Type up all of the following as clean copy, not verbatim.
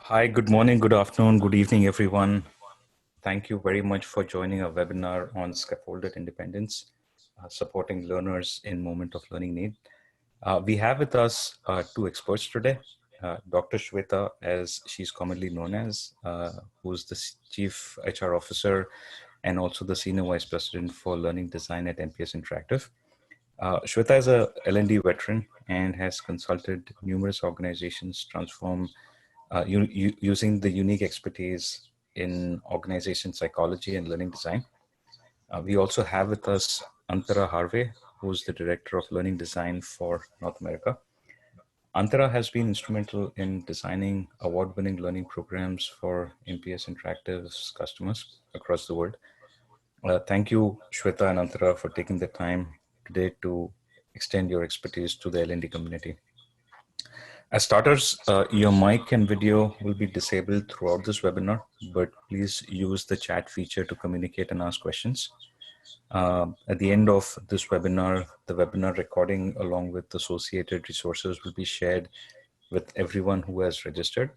Hi, good morning, good afternoon, good evening, everyone. Thank you very much for joining our webinar on scaffolded independence, supporting learners in moment of learning need. We have with us two experts today, Dr. Shweta, as she's commonly known as, who's the Chief HR Officer and also the Senior Vice President for Learning Design at MPS Interactive. Shweta is a L&D veteran and has consulted numerous organizations transform using the unique expertise in organization psychology and learning design. We also have with us Antara Harve, who's the Director of Learning Design for North America. Antara has been instrumental in designing award-winning learning programs for MPS Interactive's customers across the world. Thank you, Shweta and Antara, for taking the time today to extend your expertise to the L&D community. As starters, your mic and video will be disabled throughout this webinar, but please use the chat feature to communicate and ask questions. At the end of this webinar, the webinar recording along with associated resources will be shared with everyone who has registered.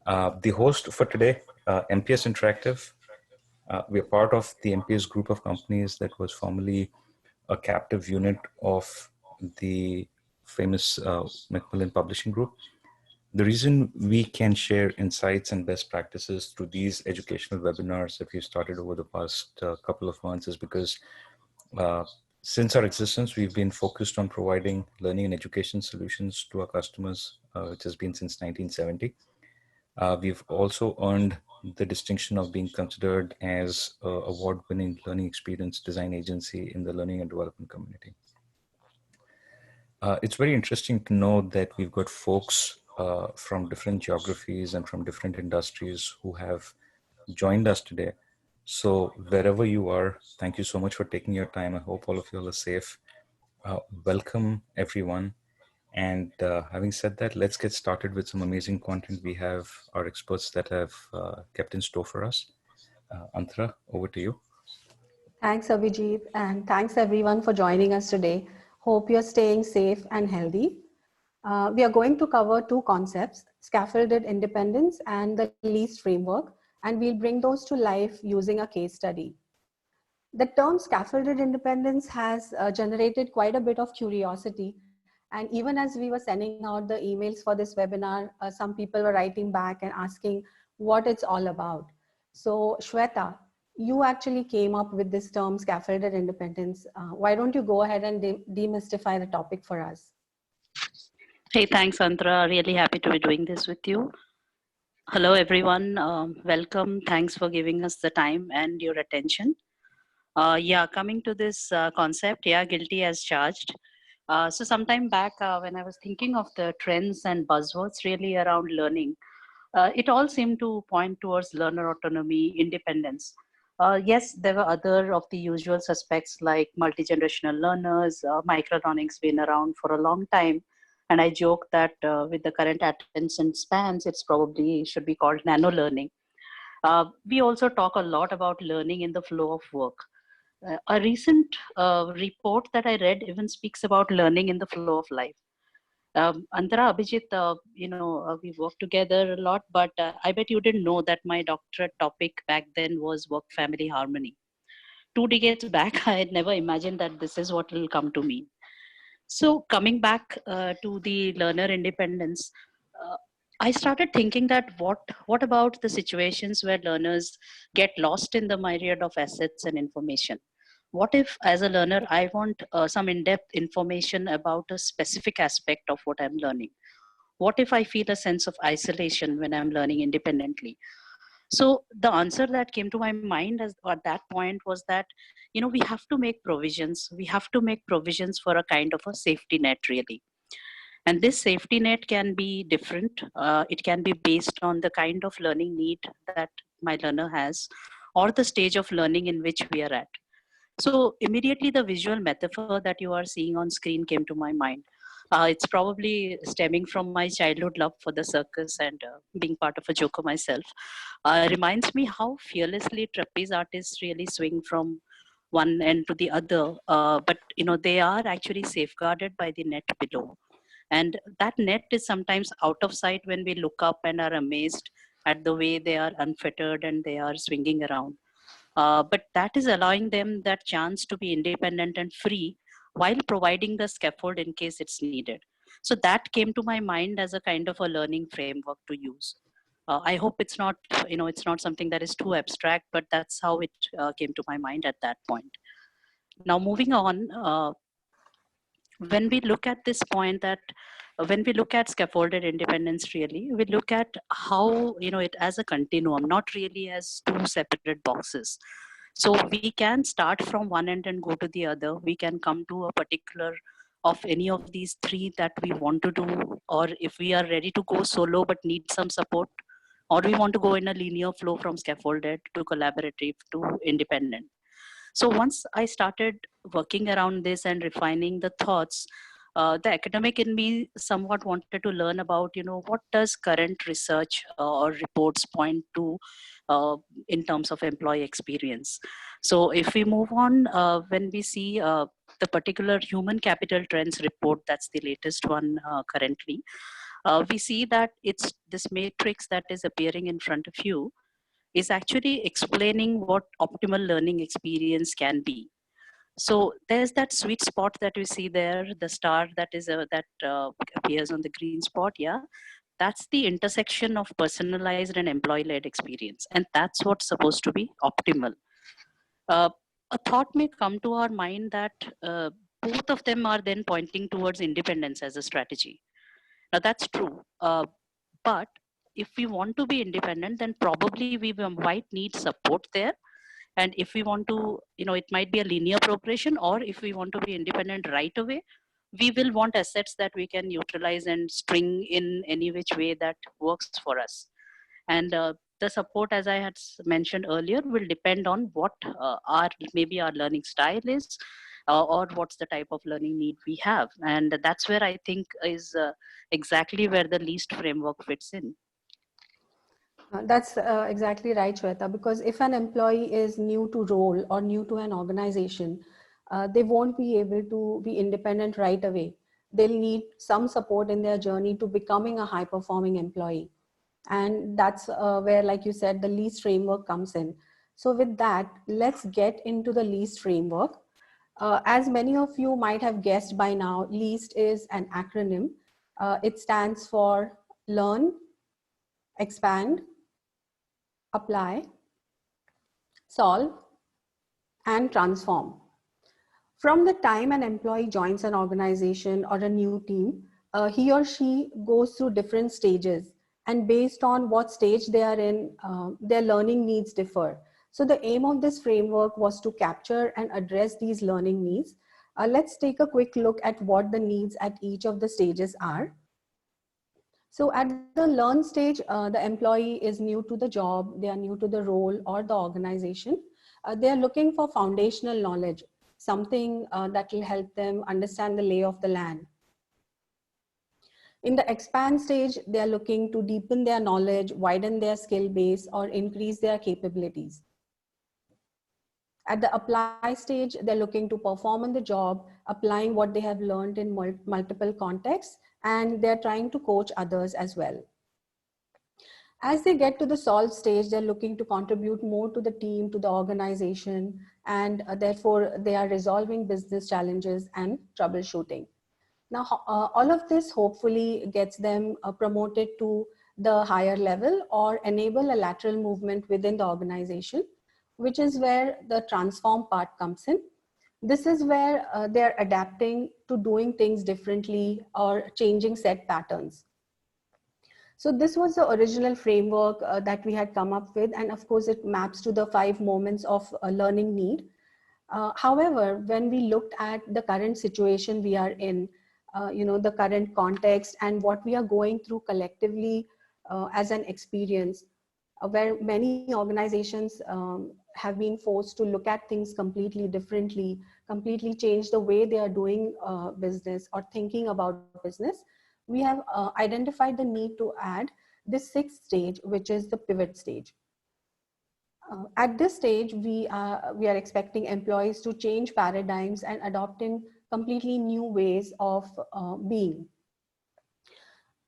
The host for today, MPS Interactive. We are part of the MPS group of companies that was formerly a captive unit of the famous Macmillan Publishing Group. The reason we can share insights and best practices through these educational webinars that we've started over the past couple of months is because since our existence, we've been focused on providing learning and education solutions to our customers, which has been since 1970. We've also earned the distinction of being considered as an award-winning learning experience design agency in the learning and development community. It's very interesting to know that we've got folks from different geographies and from different industries who have joined us today. So wherever you are, thank you so much for taking your time. I hope all of you are safe. Welcome, everyone. And having said that, let's get started with some amazing content. We have our experts that have kept in store for us. Antara, over to you. Thanks, Abhijit, and thanks everyone for joining us today. Hope you're staying safe and healthy. We are going to cover two concepts, scaffolded independence and the least framework, and we'll bring those to life using a case study. The term scaffolded independence has generated quite a bit of curiosity. And even as we were sending out the emails for this webinar, some people were writing back and asking what it's all about. So Shweta, you actually came up with this term scaffolded independence. Why don't you go ahead and demystify the topic for us? Hey, thanks, Antara. Really happy to be doing this with you. Hello, everyone. Welcome. Thanks for giving us the time and your attention. Coming to this concept, guilty as charged. So sometime back when I was thinking of the trends and buzzwords really around learning, it all seemed to point towards learner autonomy, independence. Yes, there were other of the usual suspects like multi-generational learners, micro-learning's been around for a long time. And I joke that with the current attention spans, it's probably should be called nano learning. We also talk a lot about learning in the flow of work. A recent report that I read even speaks about learning in the flow of life. Antara, Abhijit, we worked together a lot, but I bet you didn't know that my doctorate topic back then was work-family harmony. 2 decades back, I had never imagined that this is what will come to me. So coming back to the learner independence, I started thinking that what about the situations where learners get lost in the myriad of assets and information? What if, as a learner, I want some in-depth information about a specific aspect of what I'm learning? What if I feel a sense of isolation when I'm learning independently? So the answer that came to my mind at that point was that, we have to make provisions. We have to make provisions for a kind of a safety net, really. And this safety net can be different. It can be based on the kind of learning need that my learner has or the stage of learning in which we are at. So immediately the visual metaphor that you are seeing on screen came to my mind. It's probably stemming from my childhood love for the circus and being part of a joker myself. Reminds me how fearlessly trapeze artists really swing from one end to the other. But they are actually safeguarded by the net below. And that net is sometimes out of sight when we look up and are amazed at the way they are unfettered and they are swinging around. But that is allowing them that chance to be independent and free while providing the scaffold in case it's needed. So that came to my mind as a kind of a learning framework to use. I hope it's not, it's not something that is too abstract, but that's how it came to my mind at that point. Now, moving on, when we look at this point that when we look at scaffolded independence, really we look at how it as a continuum, not really as two separate boxes. So we can start from one end and go to the other. We can come to a particular of any of these three that we want to do, or if we are ready to go solo but need some support, or we want to go in a linear flow from scaffolded to collaborative to independent. So once I started working around this and refining the thoughts, the academic in me somewhat wanted to learn about, what does current research or reports point to in terms of employee experience. So if we move on, when we see the particular human capital trends report, that's the latest one currently, we see that it's this matrix that is appearing in front of you is actually explaining what optimal learning experience can be. So there's that sweet spot that we see there, the star that is that appears on the green spot. Yeah, that's the intersection of personalized and employee-led experience, and that's what's supposed to be optimal. Uh, a thought may come to our mind that both of them are then pointing towards independence as a strategy. Now that's true, but if we want to be independent, then probably we might need support there. And if we want to, it might be a linear progression, or if we want to be independent right away, we will want assets that we can utilize and string in any which way that works for us. And the support, as I had mentioned earlier, will depend on what our maybe our learning style is, or what's the type of learning need we have. And that's where I think is exactly where the least framework fits in. That's exactly right, Shweta, because if an employee is new to role or new to an organization, they won't be able to be independent right away. They'll need some support in their journey to becoming a high performing employee. And that's where, like you said, the least framework comes in. So with that, let's get into the least framework. As many of you might have guessed by now, least is an acronym. It stands for learn, expand, apply, solve, and transform. From the time an employee joins an organization or a new team, he or she goes through different stages. And based on what stage they are in, their learning needs differ. So the aim of this framework was to capture and address these learning needs. Let's take a quick look at what the needs at each of the stages are. So at the learn stage, the employee is new to the job, they are new to the role or the organization. They are looking for foundational knowledge, something that will help them understand the lay of the land. In the expand stage, they are looking to deepen their knowledge, widen their skill base, or increase their capabilities. At the apply stage, they're looking to perform on the job, applying what they have learned in multiple contexts, and they're trying to coach others as well. As they get to the solve stage, they're looking to contribute more to the team, to the organization, and therefore they are resolving business challenges and troubleshooting. Now, all of this hopefully gets them promoted to the higher level or enable a lateral movement within the organization, which is where the transform part comes in. This is where they're adapting to doing things differently or changing set patterns. So this was the original framework that we had come up with. And of course, it maps to the 5 moments of learning need. However, when we looked at the current situation we are in, the current context and what we are going through collectively as an experience, where many organizations have been forced to look at things completely differently, completely change the way they are doing business or thinking about business, we have identified the need to add this 6th stage, which is the pivot stage. At this stage, we are expecting employees to change paradigms and adopting completely new ways of being.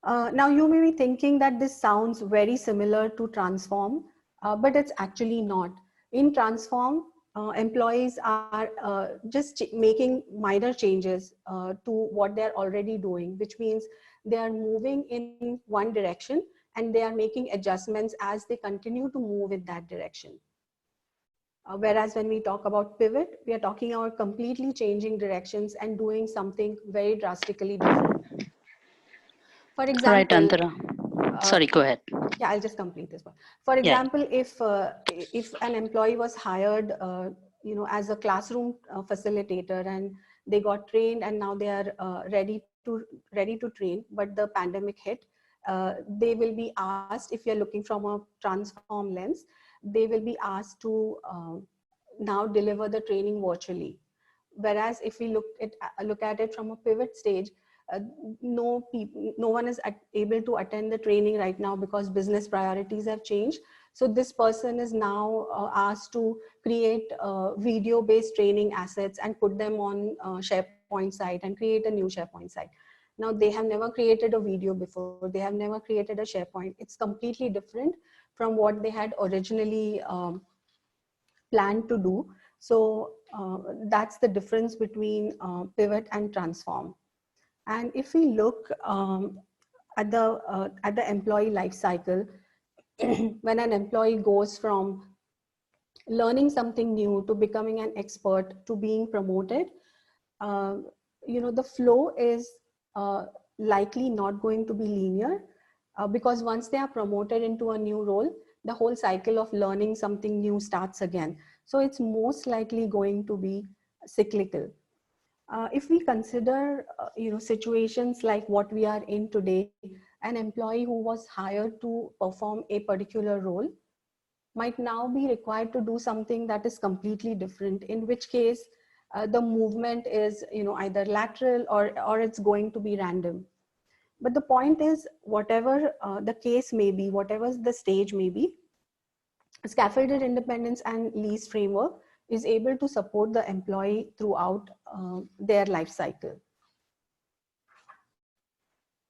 Now, you may be thinking that this sounds very similar to Transform, but it's actually not. In Transform, employees are just making minor changes to what they're already doing, which means they are moving in one direction and they are making adjustments as they continue to move in that direction. Whereas when we talk about pivot, we are talking about completely changing directions and doing something very drastically different. For Right, example, Antara. uh, Sorry, go ahead. yeah, I'll just complete this one. For Yeah. example, if an employee was hired, as a classroom facilitator, and they got trained, and now they are ready to train, but the pandemic hit, they will be asked, if you're looking from a Transform lens, they will be asked to now deliver the training virtually. Whereas if we look at it from a pivot stage, uh, no one is able to attend the training right now because business priorities have changed. So this person is now asked to create video based training assets and put them on SharePoint site and create a new SharePoint site. Now, they have never created a video before, they have never created a SharePoint. It's completely different from what they had originally planned to do. So that's the difference between pivot and transform. And if we look at the employee life cycle, when an employee goes from learning something new to becoming an expert to being promoted, uh, the flow is uh, likely not going to be linear, because once they are promoted into a new role, the whole cycle of learning something new starts again. So it's most likely going to be cyclical. If we consider situations like what we are in today, an employee who was hired to perform a particular role might now be required to do something that is completely different, in which case the movement is either lateral or it's going to be random. But the point is, whatever the case may be, whatever the stage may be, scaffolded independence and lease framework is able to support the employee throughout their life cycle.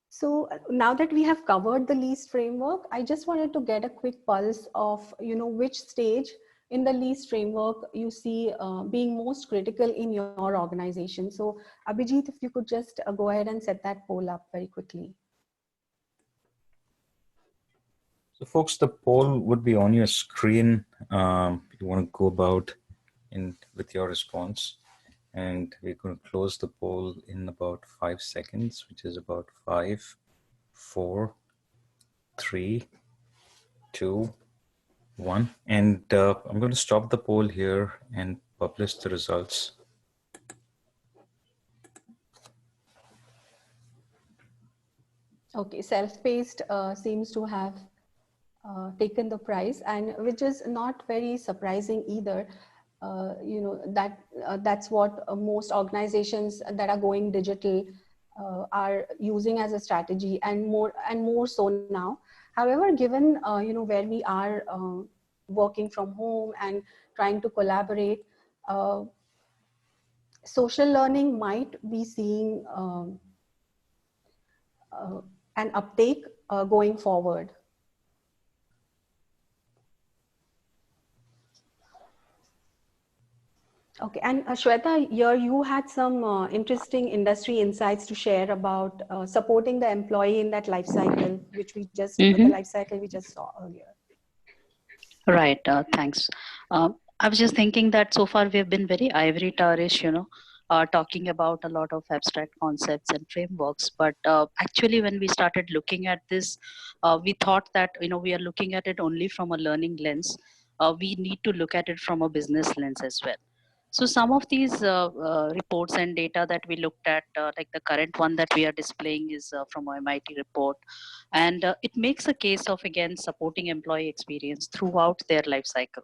So now that we have covered the lease framework, I just wanted to get a quick pulse of which stage in the lease framework you see being most critical in your organization. So Abhijit, if you could just go ahead and set that poll up very quickly. So folks, the poll would be on your screen. You want to go about with your response. And we're going to close the poll in about 5 seconds, which is about 5, 4, 3, 2, 1. And I'm going to stop the poll here and publish the results. Okay, self-paced seems to have taken the prize, and which is not very surprising either. That's what most organizations that are going digital are using as a strategy, and more so now. However, given where we are working from home and trying to collaborate, social learning might be seeing uh, an uptake going forward. Okay, and Shweta, here you had some interesting industry insights to share about supporting the employee in that life cycle, which the life cycle we just saw earlier. Right. Thanks. I was just thinking that so far we have been very ivory tower-ish, talking about a lot of abstract concepts and frameworks. But actually, when we started looking at this, we thought that we are looking at it only from a learning lens. We need to look at it from a business lens as well. So some of these reports and data that we looked at, like the current one that we are displaying is from a MIT report, and it makes a case of again supporting employee experience throughout their life cycle.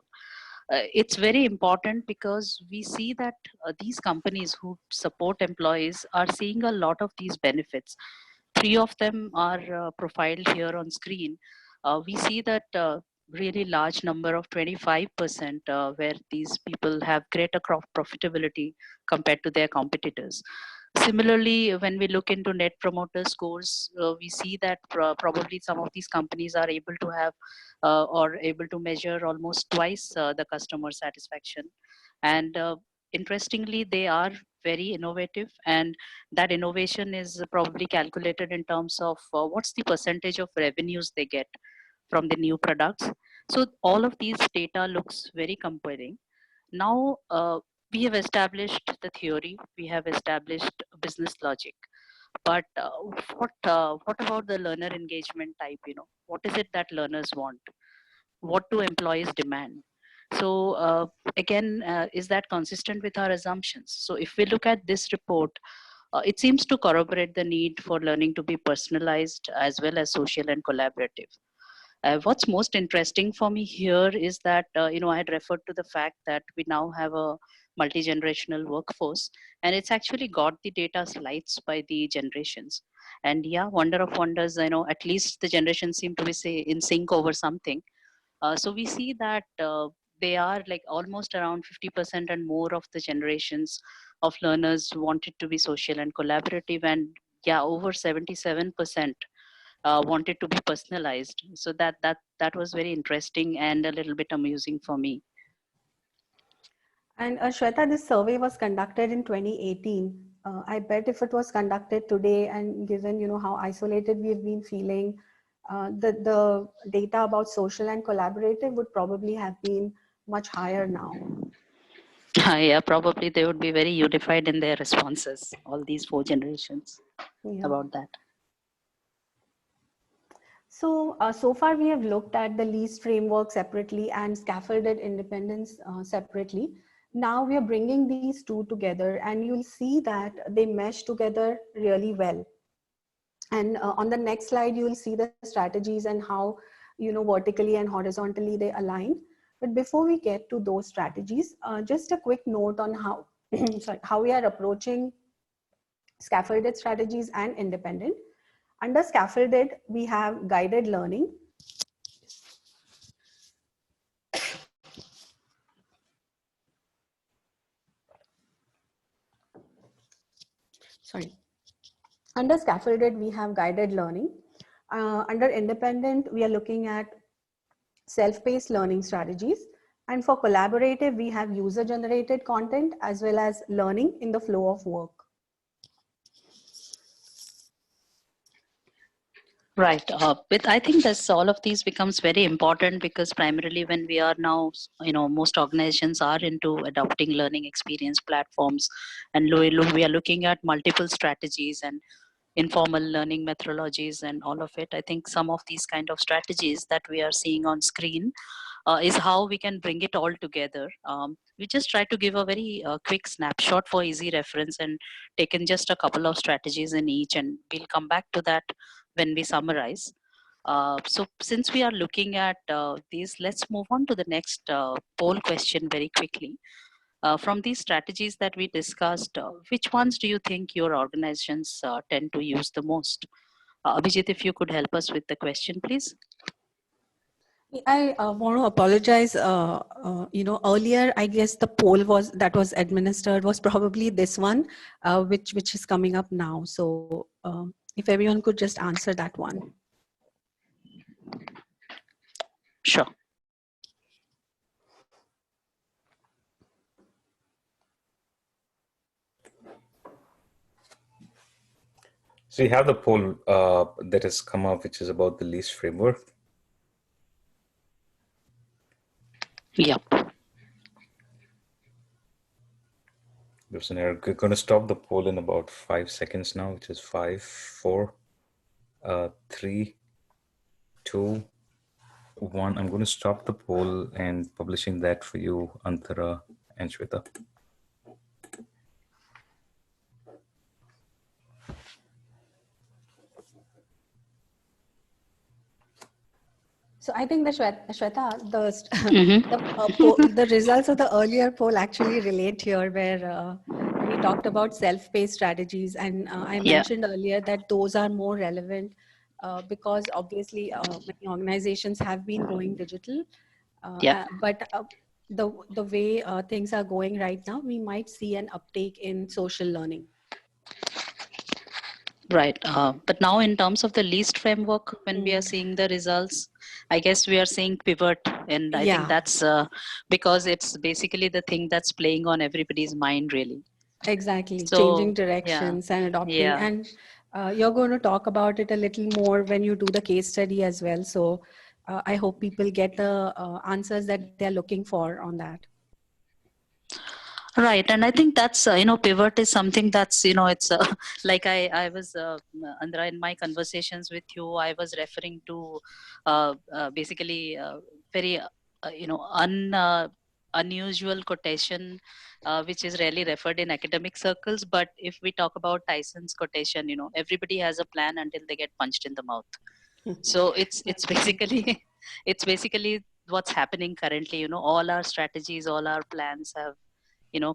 It's very important because we see that these companies who support employees are seeing a lot of these benefits. Three of them are profiled here on screen. We see that really large number of 25% where these people have greater profitability compared to their competitors. Similarly, when we look into net promoter scores, we see that probably some of these companies are able to have or able to measure almost twice the customer satisfaction. And interestingly, they are very innovative, and that innovation is probably calculated in terms of what's the percentage of revenues they get from the new products. So all of these data looks very compelling. Now we have established the theory, we have established business logic, but what about the learner engagement type? What is it that learners want? What do employees demand? So again, is that consistent with our assumptions? So if we look at this report, it seems to corroborate the need for learning to be personalized as well as social and collaborative. What's most interesting for me here is that I had referred to the fact that we now have a multi-generational workforce, and it's actually got the data sliced by the generations. And yeah, wonder of wonders, at least the generations seem to be say in sync over something. So we see that they are like almost around 50% and more of the generations of learners wanted to be social and collaborative, and yeah, over 77% wanted to be personalized. So that was very interesting and a little bit amusing for me. And Shweta, this survey was conducted in 2018. I bet if it was conducted today, and given how isolated we've been feeling, the data about social and collaborative would probably have been much higher now. Yeah, probably they would be very unified in their responses, all these four generations, about that. So, so far we have looked at the lease framework separately and scaffolded independence separately. Now we are bringing these two together, and you'll see that they mesh together really well. And on the next slide, you will see the strategies and how, vertically and horizontally they align. But before we get to those strategies, just a quick note on how, how we are approaching scaffolded strategies and independent. Under scaffolded, we have guided learning. Sorry. Under scaffolded, we have guided learning. Under independent, we are looking at self-paced learning strategies. And for collaborative, we have user-generated content as well as learning in the flow of work. Right. But I think that's all of these becomes very important, because primarily when we are now, most organizations are into adopting learning experience platforms, and we are looking at multiple strategies and informal learning methodologies and all of it. I think some of these kind of strategies that we are seeing on screen is how we can bring it all together. We just try to give a very quick snapshot for easy reference and taken just a couple of strategies in each, and we'll come back to that when we summarize. So since we are looking at these, let's move on to the next poll question very quickly. From these strategies that we discussed, which ones do you think your organizations tend to use the most? Abhijit, if you could help us with the question, please. I want to apologize. Earlier, I guess the poll that was administered was probably this one, which is coming up now. So if everyone could just answer that one. Sure. So you have the poll that has come up, which is about the lease framework. Yep. There's an error. We're going to stop the poll in about 5 seconds now, which is 5, 4, 3, 2, 1. I'm going to stop the poll and publishing that for you, Antara and Shweta. So I think the Shweta, the results of the earlier poll actually relate here, where we talked about self-paced strategies, and I mentioned earlier that those are more relevant because obviously many organizations have been going digital, but the way things are going right now, we might see an uptake in social learning. Right. But now, in terms of the least framework, when we are seeing the results, I guess we are seeing pivot. And I think Yeah, that's because it's basically the thing that's playing on everybody's mind, really. exactly. Changing So, yeah, directions and adopting. yeah. And you're going to talk about it a little more when you do the case study as well. So I hope people get the answers that they're looking for on that. Right, and I think that's pivot is something that's it's like I was Andra, in my conversations with you, I was referring to basically very unusual quotation which is rarely referred in academic circles. But if we talk about Tyson's quotation, everybody has a plan until they get punched in the mouth. So it's That's true. basically it's basically what's happening currently. All our strategies, all our plans have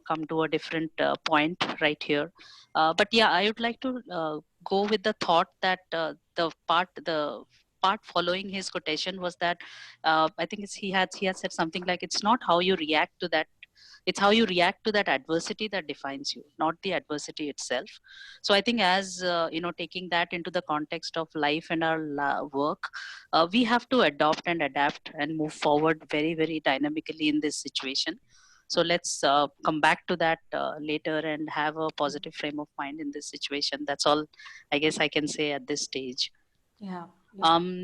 come to a different point right here. But yeah, I would like to go with the thought that the part following his quotation was that I think he had said something like, it's not how you react to that, it's how you react to that adversity that defines you, not the adversity itself. So I think, as taking that into the context of life and our work, we have to adopt and adapt and move forward very, very dynamically in this situation. So let's come back to that later and have a positive frame of mind in this situation. That's all I guess I can say at this stage. Yeah.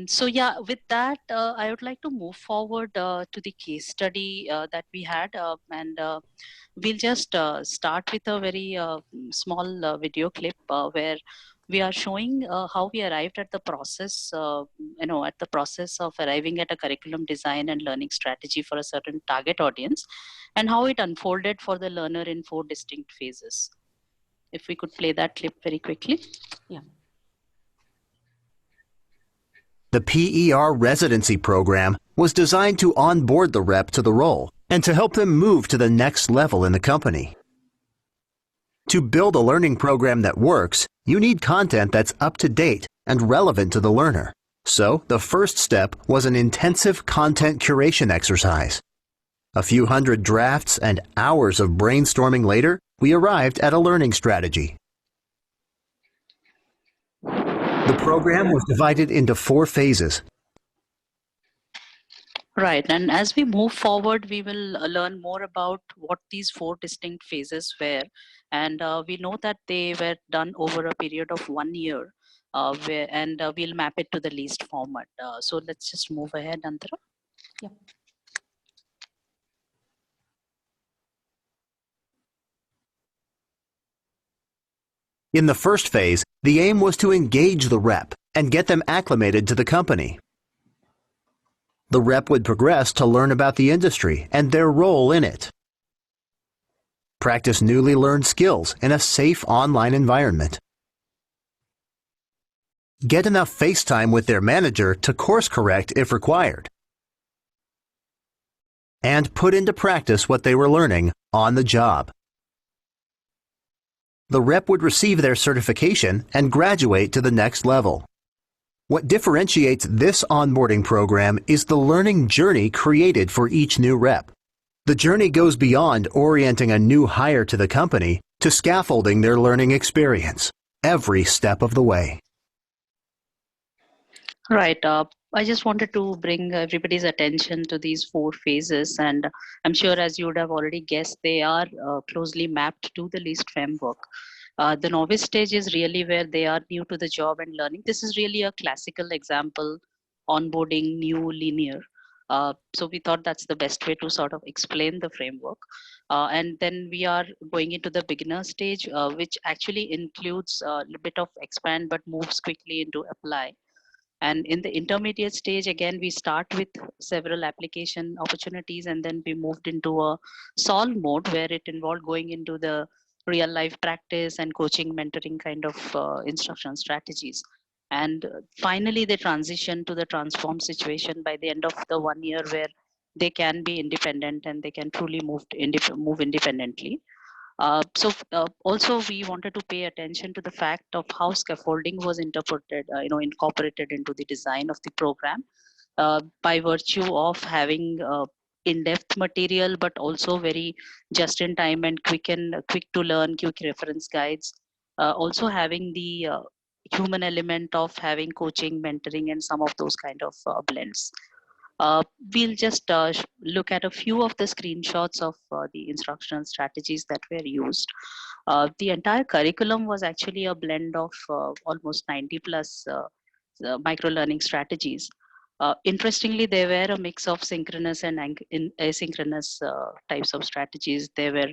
So yeah, with that, I would like to move forward to the case study that we had, and we'll just start with a very small video clip where we are showing how we arrived at the process, at the process of arriving at a curriculum design and learning strategy for a certain target audience, and how it unfolded for the learner in 4 distinct phases. If we could play that clip very quickly. Yeah. The PER residency program was designed to onboard the rep to the role and to help them move to the next level in the company. To build a learning program that works, you need content that's up to date and relevant to the learner. So, the first step was an intensive content curation exercise. A few hundred drafts and hours of brainstorming later, we arrived at a learning strategy. The program was divided into 4 phases. Right. And as we move forward, we will learn more about what these 4 distinct phases were. And we know that they were done over a period of 1 year, and we'll map it to the least format. So let's just move ahead, Antara. Yeah. In the first phase, the aim was to engage the rep and get them acclimated to the company. The rep would progress to learn about the industry and their role in it. Practice newly learned skills in a safe online environment. Get enough face time with their manager to course correct if required. And put into practice what they were learning on the job. The rep would receive their certification and graduate to the next level. What differentiates this onboarding program is the learning journey created for each new rep. The journey goes beyond orienting a new hire to the company to scaffolding their learning experience, every step of the way. Right. I just wanted to bring everybody's attention to these 4 phases. And I'm sure, as you would have already guessed, they are closely mapped to the least framework. The novice stage is really where they are new to the job and learning. This is really a classical example, onboarding new linear. So we thought that's the best way to sort of explain the framework. And then we are going into the beginner stage, which actually includes a little bit of expand but moves quickly into apply. And in the intermediate stage, again, we start with several application opportunities, and then we moved into a solve mode where it involved going into the real life practice and coaching, mentoring kind of instruction strategies. And finally, they transition to the transform situation by the end of the 1 year, where they can be independent and they can truly move independently. Also, we wanted to pay attention to the fact of how scaffolding was incorporated into the design of the program, by virtue of having in-depth material, but also very just-in-time and quick to learn, quick reference guides. Also having the human element of having coaching, mentoring, and some of those kind of blends. We'll just look at a few of the screenshots of the instructional strategies that were used. The entire curriculum was actually a blend of almost 90 plus micro learning strategies. Interestingly, they were a mix of synchronous and asynchronous types of strategies. They were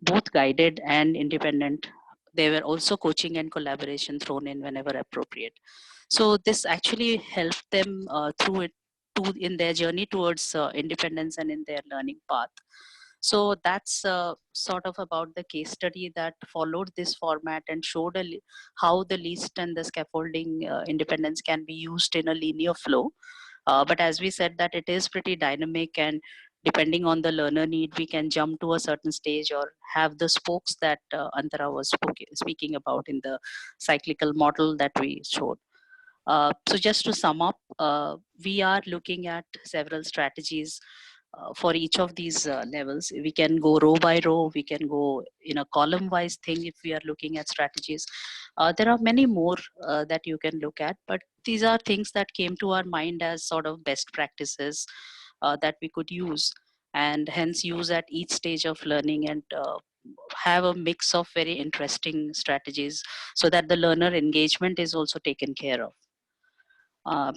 both guided and independent. There were also coaching and collaboration thrown in whenever appropriate. So this actually helped them through it in their journey towards independence and in their learning path. So that's sort of about the case study that followed this format and showed how the least and the scaffolding independence can be used in a linear flow. But as we said, that it is pretty dynamic, and depending on the learner need, we can jump to a certain stage or have the spokes that Antara was speaking about in the cyclical model that we showed. So just to sum up, we are looking at several strategies for each of these levels. We can go row by row, we can go in a column wise thing if we are looking at strategies. There are many more that you can look at, but these are things that came to our mind as sort of best practices that we could use, and hence use at each stage of learning, and have a mix of very interesting strategies so that the learner engagement is also taken care of.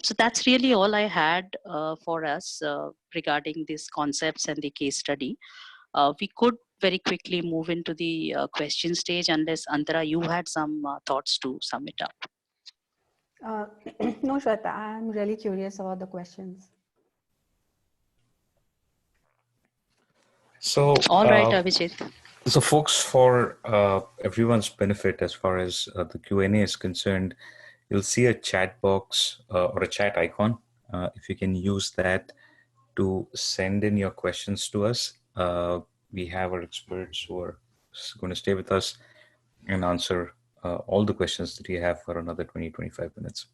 So that's really all I had for us regarding these concepts and the case study. We could very quickly move into the question stage, unless Antara, you had some thoughts to sum it up. No, Shweta, I'm really curious about the questions. So, All right, Abhijit. so folks, for everyone's benefit, as far as the Q&A is concerned, you'll see a chat box or a chat icon. If you can use that to send in your questions to us, we have our experts who are going to stay with us and answer all the questions that you have for another 20-25 minutes.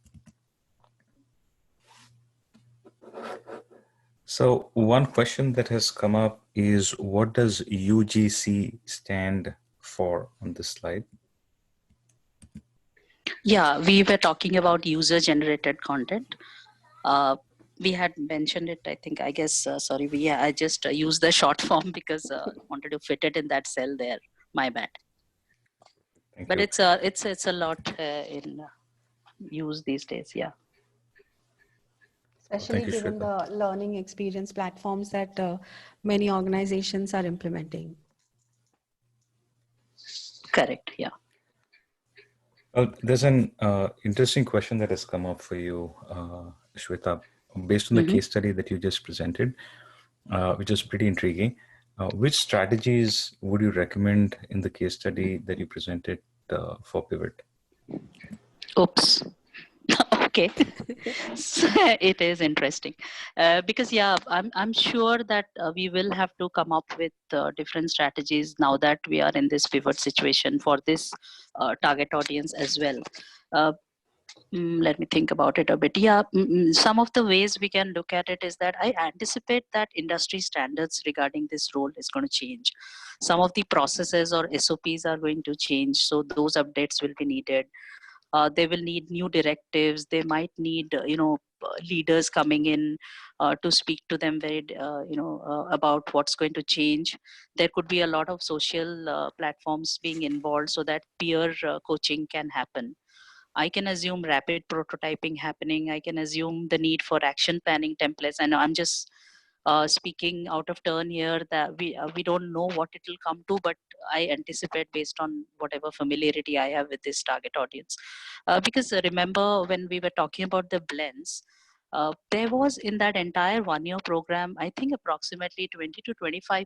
So one question that has come up is, what does UGC stand for on this slide? Yeah, we were talking about user generated content. We had mentioned it, I think, I guess, sorry, I just used the short form because wanted to fit it in that cell there. My bad. Thank But you. it's a lot in use these days, yeah. Especially given Shweta. the learning experience platforms that many organizations are implementing. Correct, yeah. There's an interesting question that has come up for you, Shweta, based on the case study that you just presented, which is pretty intriguing. Which strategies would you recommend in the case study that you presented for Pivot? Oops. Okay. So, it is interesting because yeah, I'm sure that we will have to come up with different strategies now that we are in this pivot situation for this target audience as well. Let me think about it a bit. Yeah, some of the ways we can look at it is that I anticipate that industry standards regarding this role is going to change. Some of the processes or SOPs are going to change, so those updates will be needed. They will need new directives. They might need leaders coming in to speak to them very about what's going to change. There could be a lot of social platforms being involved so that peer coaching can happen. I can assume rapid prototyping happening. I can assume the need for action planning templates. And I'm just speaking out of turn here, that we don't know what it will come to, but I anticipate based on whatever familiarity I have with this target audience. Because remember when we were talking about the blends, there was in that entire 1 year program, I think approximately 20 to 25%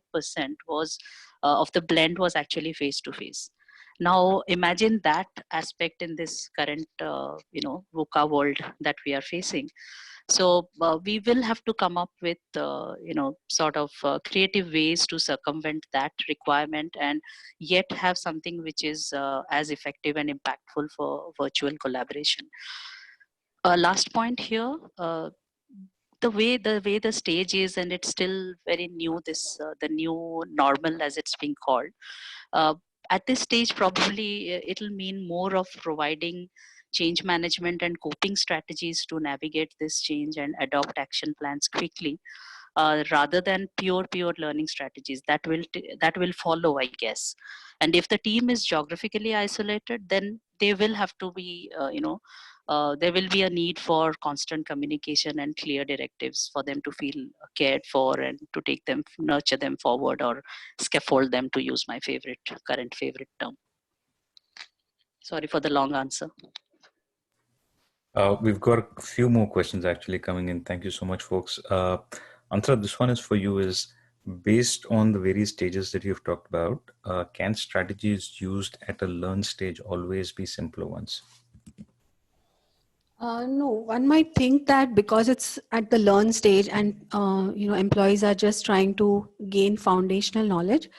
was of the blend was actually face to face. Now imagine that aspect in this current VUCA world that we are facing. So we will have to come up with sort of creative ways to circumvent that requirement and yet have something which is as effective and impactful for virtual collaboration. Last point here, the way the stage is, and it's still very new, this the new normal as it's being called. uh, at this stage probably it'll mean more of providing change management and coping strategies to navigate this change and adopt action plans quickly, rather than pure learning strategies that will follow, I guess. And if the team is geographically isolated, then they will have to be there will be a need for constant communication and clear directives for them to feel cared for and to take them, nurture them forward, or scaffold them, to use my current favorite term. Sorry for the long answer. We've got a few more questions actually coming in. Thank you so much, folks. Antara, this one is for you. Is based on the various stages that you've talked about, can strategies used at a learn stage always be simpler ones? No, one might think that because it's at the learn stage and employees are just trying to gain foundational knowledge,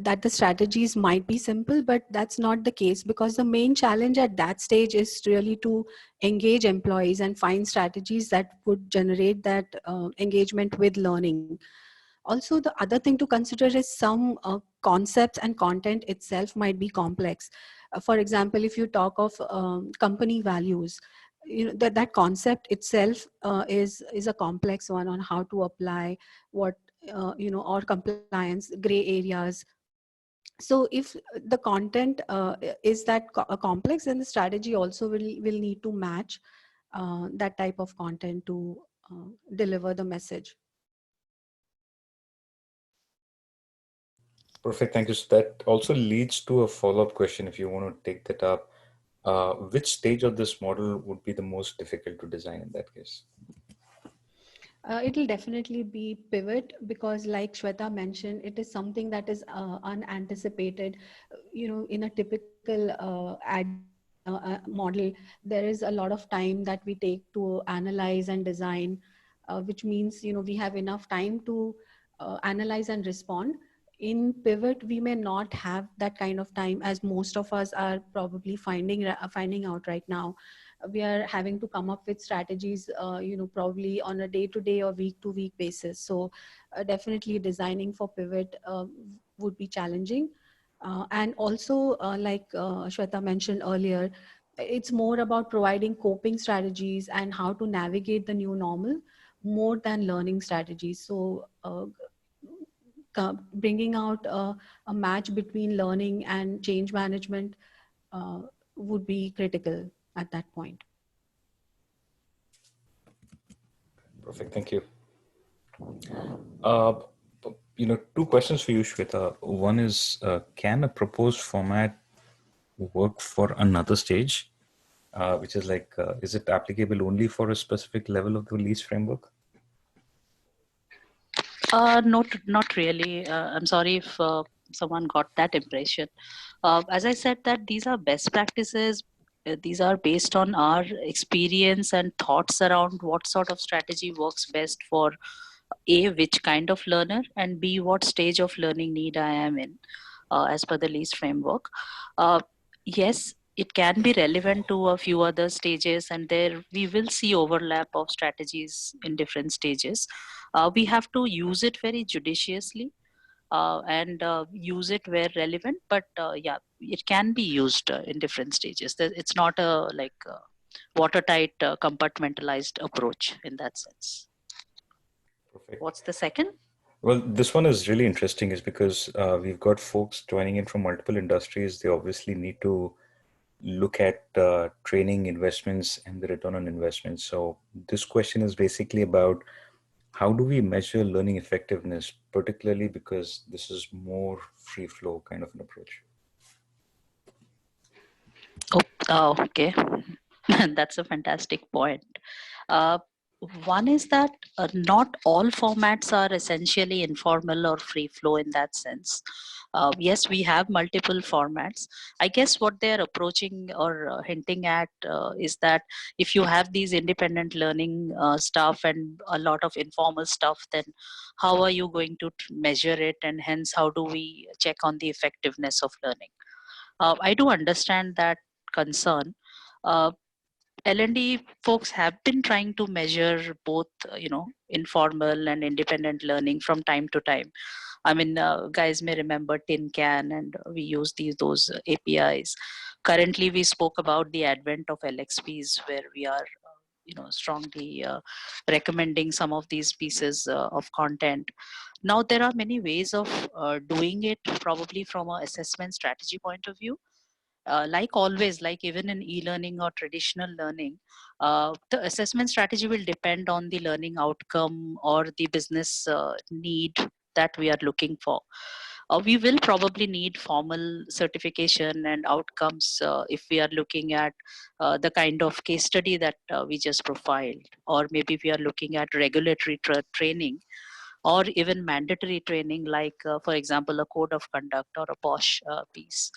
that the strategies might be simple, but that's not the case, because the main challenge at that stage is really to engage employees and find strategies that would generate that engagement with learning. Also, the other thing to consider is some concepts and content itself might be complex. For example, if you talk of company values, that concept itself is a complex one on how to apply what or compliance gray areas. So if the content is that complex, then the strategy also will need to match that type of content to deliver the message. Perfect. Thank you. So that also leads to a follow-up question, if you want to take that up. Which stage of this model would be the most difficult to design in that case? It'll definitely be pivot, because like Shweta mentioned, it is something that is unanticipated. In a typical agile model, there is a lot of time that we take to analyze and design, which means, we have enough time to analyze and respond. In pivot, we may not have that kind of time, as most of us are probably finding out right now. We are having to come up with strategies, probably on a day-to-day or week-to-week basis. So definitely designing for pivot would be challenging. And also, like Shweta mentioned earlier, it's more about providing coping strategies and how to navigate the new normal more than learning strategies. So bringing out a match between learning and change management would be critical at that point. Perfect. Thank you. Two questions for you, Shweta. One is, can a proposed format work for another stage? Which is like, is it applicable only for a specific level of the release framework? Not really. I'm sorry if someone got that impression. As I said, that these are best practices. These are based on our experience and thoughts around what sort of strategy works best for A, which kind of learner, and B, what stage of learning need I am in, as per the LEASE framework. Yes, it can be relevant to a few other stages, and there we will see overlap of strategies in different stages. We have to use it very judiciously and use it where relevant, but yeah, it can be used in different stages. It's not a watertight, compartmentalized approach in that sense. Perfect. What's the second? Well, this one is really interesting, is because we've got folks joining in from multiple industries. They obviously need to look at training investments and the return on investment. So this question is basically about how do we measure learning effectiveness, particularly because this is more free flow kind of an approach. Okay. That's a fantastic point. Uh, One is that not all formats are essentially informal or free flow in that sense. Yes, we have multiple formats. I guess what they're approaching or hinting at is that if you have these independent learning stuff and a lot of informal stuff, then how are you going to measure it? And hence, how do we check on the effectiveness of learning? I do understand that concern. Uh, L&D folks have been trying to measure both, informal and independent learning from time to time. I mean, guys may remember Tin Can, and we use those APIs. currently we spoke about the advent of LXPs, where we are strongly recommending some of these pieces of content. Now there are many ways of doing it, probably from an assessment strategy point of view. Like always, like even in e-learning or traditional learning, the assessment strategy will depend on the learning outcome or the business need that we are looking for. We will probably need formal certification and outcomes if we are looking at the kind of case study that we just profiled, or maybe we are looking at regulatory training, or even mandatory training, like, for example, a code of conduct or a POSH piece.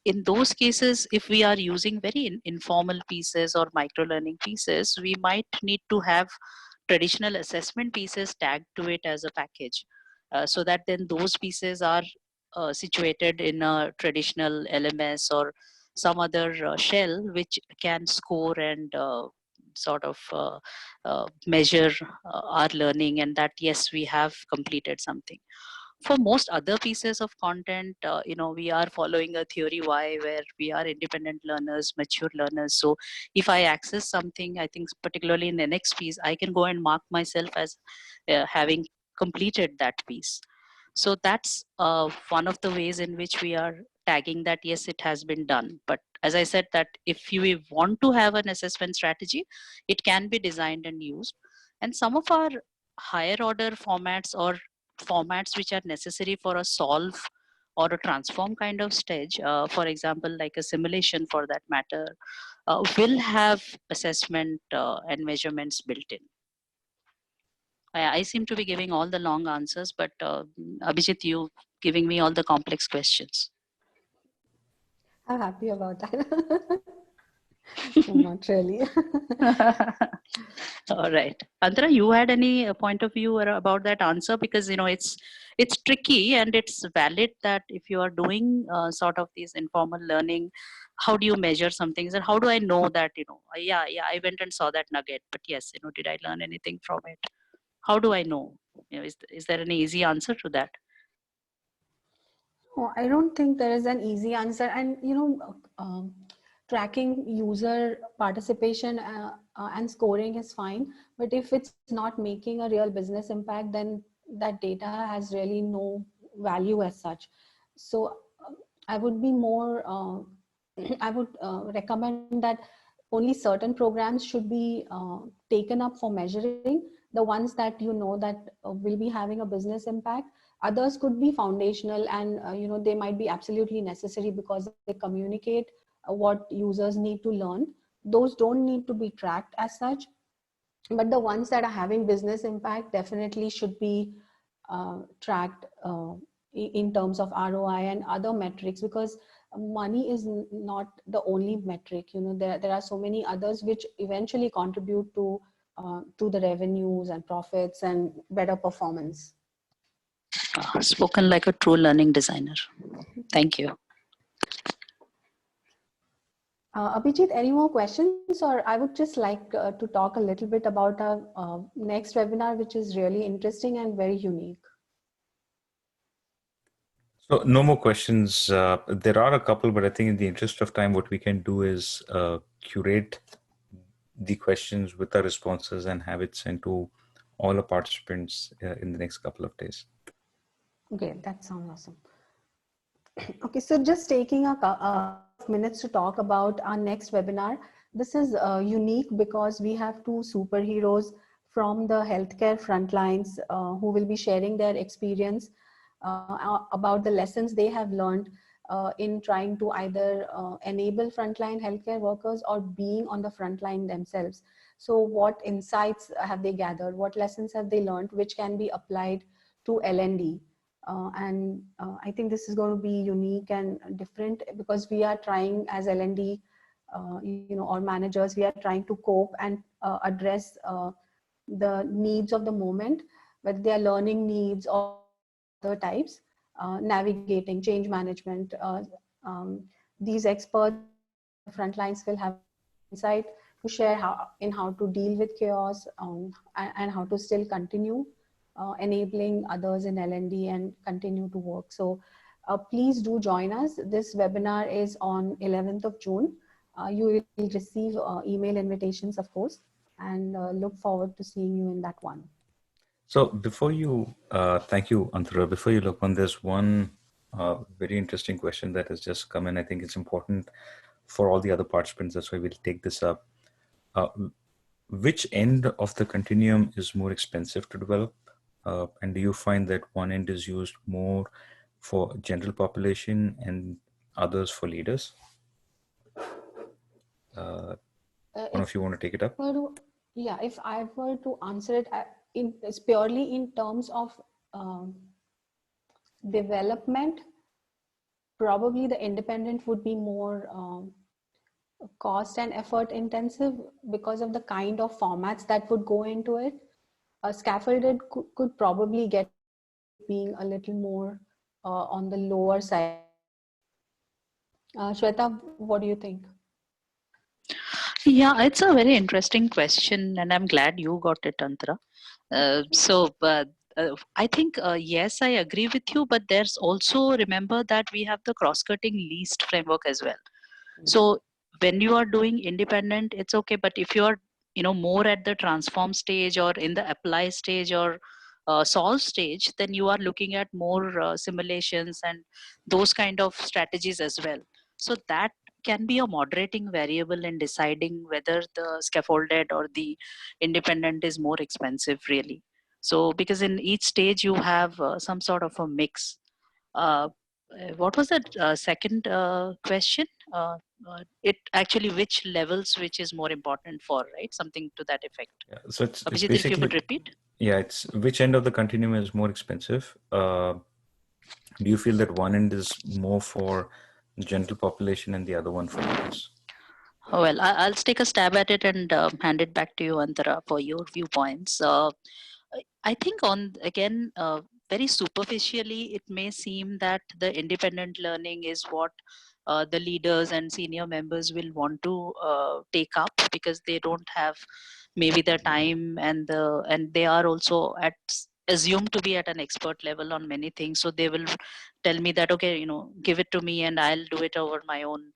In those cases, if we are using very informal pieces or micro learning pieces, we might need to have traditional assessment pieces tagged to it as a package, so that then those pieces are situated in a traditional LMS or some other shell which can score and sort of measure our learning, and that yes, we have completed something. For most other pieces of content, we are following a theory Y, where we are independent learners, mature learners. So if I access something, I think particularly in the next piece, I can go and mark myself as having completed that piece. So that's one of the ways in which we are tagging that yes, it has been done. But as I said, that if you want to have an assessment strategy, it can be designed and used. And some of our higher order formats, or formats which are necessary for a solve or a transform kind of stage, for example, like a simulation for that matter, will have assessment and measurements built in. I seem to be giving all the long answers, but Abhijit, you giving me all the complex questions. I'm happy about that. No, not really. All right, Antara, you had any point of view about that answer? Because it's tricky, and it's valid that if you are doing sort of these informal learning, how do you measure some things, and how do I know that yeah, I went and saw that nugget, but yes, did I learn anything from it? How do I know? Is there an easy answer to that? Oh, I don't think there is an easy answer. And, tracking user participation and scoring is fine. But if it's not making a real business impact, then that data has really no value as such. So I would be more, I would recommend that only certain programs should be taken up for measuring, the ones that that will be having a business impact. Others could be foundational, and they might be absolutely necessary because they communicate what users need to learn. Those don't need to be tracked as such, but the ones that are having business impact definitely should be tracked in terms of ROI and other metrics, because money is not the only metric. There are so many others which eventually contribute to the revenues and profits and better performance. Spoken like a true learning designer. Thank you. Abhijit, any more questions? Or I would just like to talk a little bit about our next webinar, which is really interesting and very unique. So no more questions. There are a couple, but I think in the interest of time, what we can do is curate the questions with the responses and have it sent to all the participants in the next couple of days. Okay, that sounds awesome. Okay, so just taking a minutes to talk about our next webinar. This is unique because we have two superheroes from the healthcare front lines who will be sharing their experience about the lessons they have learned in trying to either enable frontline healthcare workers or being on the front line themselves. So what insights have they gathered? What lessons have they learned which can be applied to L&D? I think this is going to be unique and different because we are trying as L&D, or managers, we are trying to cope and address the needs of the moment, whether they are learning needs or other types, navigating change management. These experts on the front lines will have insight to share how to deal with chaos and how to still continue enabling others in L&D and continue to work. So please do join us. This webinar is on 11th of June. You will receive email invitations, of course, and look forward to seeing you in that one. So before you, thank you, Antara. Before you look on, there's one very interesting question that has just come in. I think it's important for all the other participants. That's why we'll take this up. Uh, which end of the continuum is more expensive to develop? And do you find that one end is used more for general population and others for leaders? One of you want to take it up? Yeah, if I were to answer it, it's purely in terms of development. Probably the independent would be more cost and effort intensive because of the kind of formats that would go into it. Scaffolded could probably get away with being a little more on the lower side. Shweta, what do you think? Yeah, it's a very interesting question, and I'm glad you got it, Antara. I think, yes, I agree with you, but there's also, remember that we have the cross-cutting least framework as well. So when you are doing independent, it's okay, but if you are, more at the transform stage or in the apply stage or solve stage, then you are looking at more simulations and those kind of strategies as well. So that can be a moderating variable in deciding whether the scaffolded or the independent is more expensive really. So because in each stage you have some sort of a mix. What was the second question? It actually which levels which is more important for, right? Something to that effect. Yeah, so it's Abhijit, if you basically, could repeat. yeah, it's which end of the continuum is more expensive. Do you feel that one end is more for general population and the other one for leaders? Well, I'll take a stab at it and hand it back to you, Antara, for your viewpoints. I think on again, very superficially, it may seem that the independent learning is what the leaders and senior members will want to take up because they don't have maybe the time and they are also assumed to be at an expert level on many things. So they will tell me that okay, give it to me and I'll do it over my own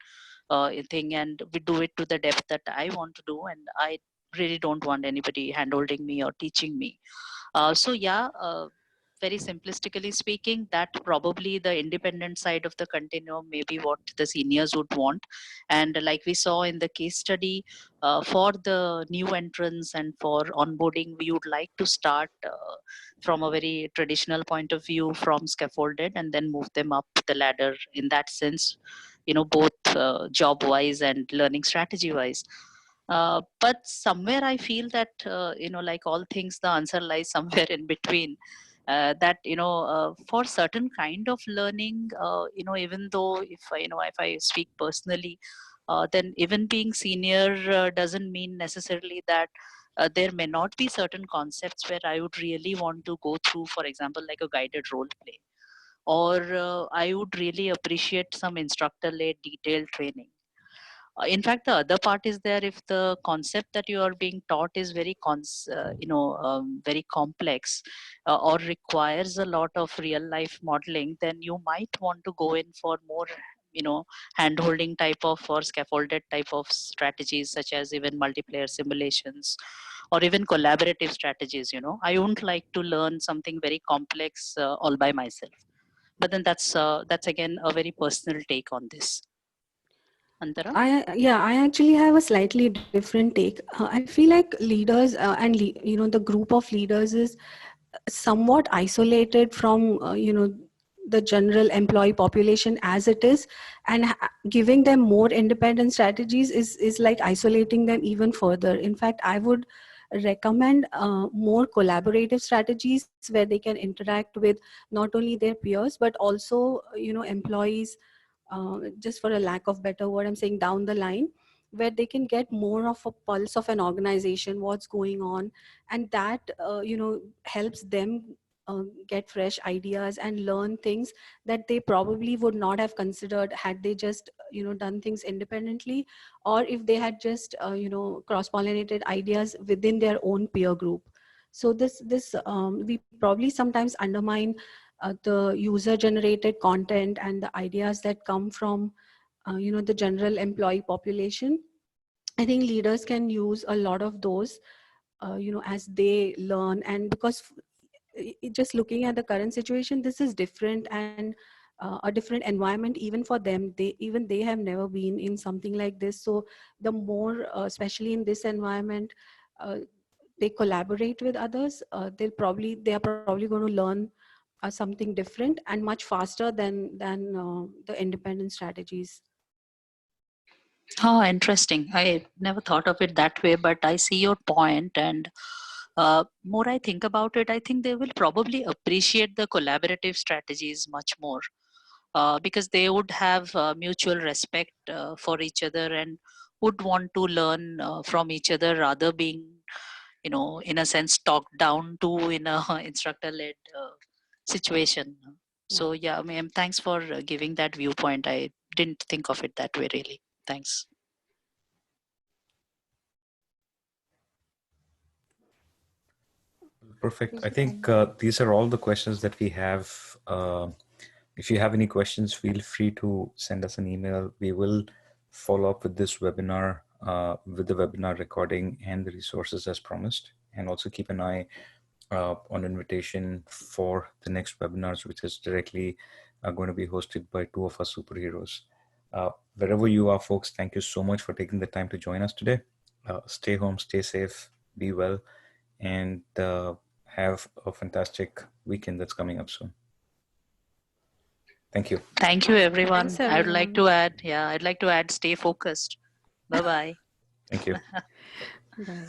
thing, and we do it to the depth that I want to do, and I really don't want anybody handholding me or teaching me. So yeah, very simplistically speaking, that probably the independent side of the continuum may be what the seniors would want. And like we saw in the case study, for the new entrants and for onboarding, we would like to start from a very traditional point of view from scaffolded and then move them up the ladder in that sense, both job wise and learning strategy wise. But somewhere I feel that like all things, the answer lies somewhere in between. That for certain kind of learning, even though if I speak personally, then even being senior doesn't mean necessarily that there may not be certain concepts where I would really want to go through, for example, like a guided role play, or I would really appreciate some instructor led detailed training. In fact, the other part is there, if the concept that you are being taught is very very complex or requires a lot of real life modeling, then you might want to go in for more hand holding type of or scaffolded type of strategies, such as even multiplayer simulations or even collaborative strategies. I wouldn't like to learn something very complex all by myself, but then that's again a very personal take on this. Antara? I actually have a slightly different take. I feel like leaders the group of leaders is somewhat isolated from the general employee population as it is, and giving them more independent strategies is like isolating them even further. In fact, I would recommend more collaborative strategies where they can interact with not only their peers but also employees, just for a lack of better word, I'm saying down the line, where they can get more of a pulse of an organization, what's going on, and that helps them get fresh ideas and learn things that they probably would not have considered had they just done things independently, or if they had just cross pollinated ideas within their own peer group. So this we probably sometimes undermine the user-generated content and the ideas that come from, the general employee population. I think leaders can use a lot of those, as they learn. And because just looking at the current situation, this is different, and a different environment even for them. They have never been in something like this. So the more, especially in this environment, they collaborate with others, they are probably going to learn something different and much faster than the independent strategies. Oh, interesting. I never thought of it that way, but I see your point. And more I think about it, I think they will probably appreciate the collaborative strategies much more, because they would have mutual respect for each other and would want to learn from each other, rather being, in a sense, talked down to in a instructor-led situation. So yeah, I mean, thanks for giving that viewpoint. I didn't think of it that way, really. Thanks. Perfect. I think these are all the questions that we have. If you have any questions, feel free to send us an email. We will follow up with this webinar, with the webinar recording and the resources as promised, and also keep an eye on invitation for the next webinars, which is directly going to be hosted by two of our superheroes. Wherever you are, folks, thank you so much for taking the time to join us today. Stay home, stay safe, be well, and have a fantastic weekend that's coming up soon. Thank you. Thank you, everyone. Thanks, I'd like to everyone. add, stay focused. Bye-bye. Thank you. Bye.